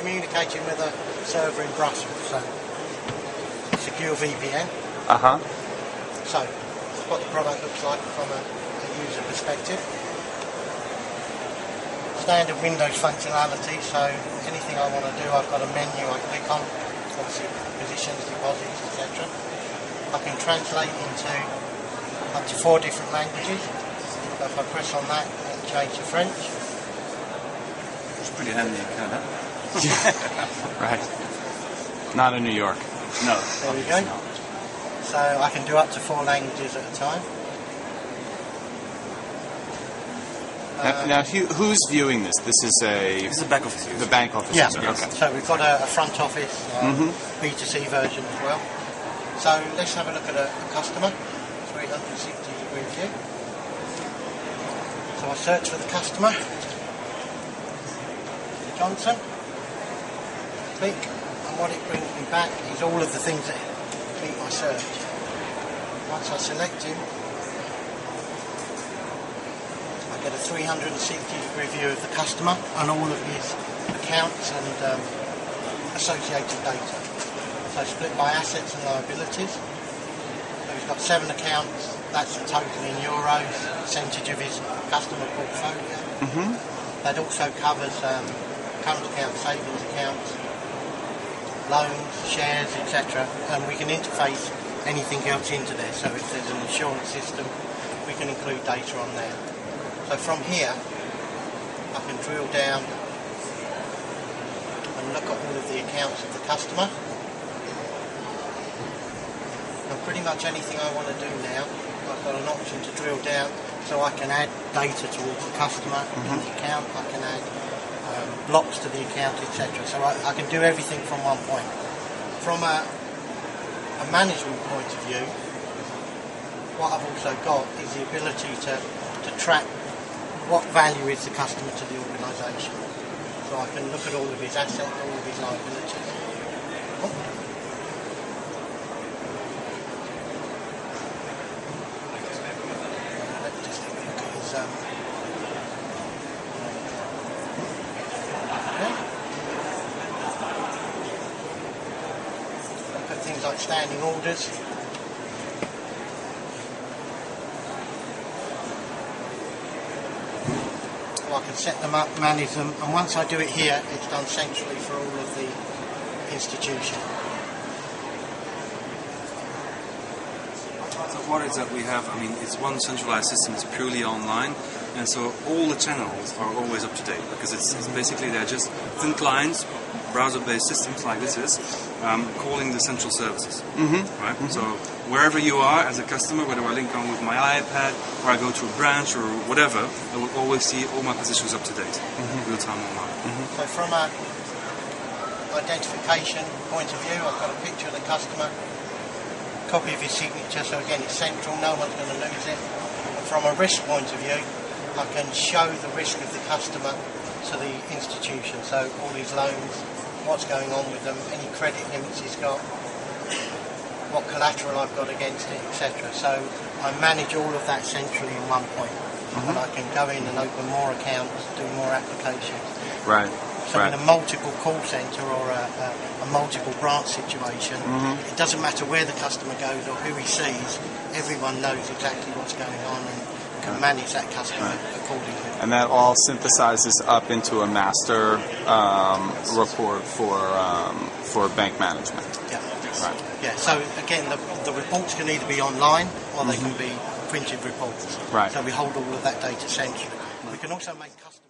communicating with a server in Brussels, so secure VPN. So that's what the product looks like from a user perspective. Standard Windows functionality, so anything I want to do, I've got a menu I click on, obviously positions, deposits, etc. I can translate into up to 4 different languages. So if I press on that, I can change to French. It's pretty handy, kind of. Right. Not in New York. No. There we go. So I can do up to 4 languages at a time. Now, who's viewing this? This is It's a back office. the bank office. Yeah. User. Okay. So we've got a front office B2C version as well. So let's have a look at a customer, 360-degree view. So I search for the customer, Johnson, click, and what it brings me back is all of the things that meet my search. Once I select him, I get a 360-degree view of the customer and all of his accounts and associated data. So split by assets and liabilities. So he's got 7 accounts, that's the total in euros, percentage of his customer portfolio. That also covers current accounts, savings accounts, loans, shares, etc. And we can interface anything else into there. So if there's an insurance system, we can include data on there. So from here, I can drill down and look at all of the accounts of the customer. And pretty much anything I want to do now, I've got an option to drill down so I can add data towards the customer in the account, I can add blocks to the account, etc. So I can do everything from one point. From a management point of view, what I've also got is the ability to track what value is the customer to the organisation. So I can look at all of his assets, all of his liabilities. Things like standing orders. So I can set them up, manage them, and once I do it here, it's done centrally for all of the institution. So what is that we have? I mean, it's one centralized system. It's purely online, and so all the channels are always up to date because it's basically they're just thin clients, browser-based systems like this is, calling the central services. Right. So wherever you are as a customer, whether I link on with my iPad or I go to a branch or whatever, I will always see all my positions up to date, real time online. So from a identification point of view, I've got a picture of the customer, copy of his signature, so again it's central, no one's going to lose it. And from a risk point of view, I can show the risk of the customer to the institution, so all his loans, what's going on with them, any credit limits he's got, what collateral I've got against it, etc. So I manage all of that centrally in one point, and I can go in and open more accounts, do more applications. Right. So in a multiple call centre or a multiple branch situation, it doesn't matter where the customer goes or who he sees, everyone knows exactly what's going on and can manage that customer accordingly. And that all synthesizes up into a master report for bank management. Yeah. Right. Yeah. So again, the reports can either be online or they can be printed reports. Right. So we hold all of that data centrally. We can also make custom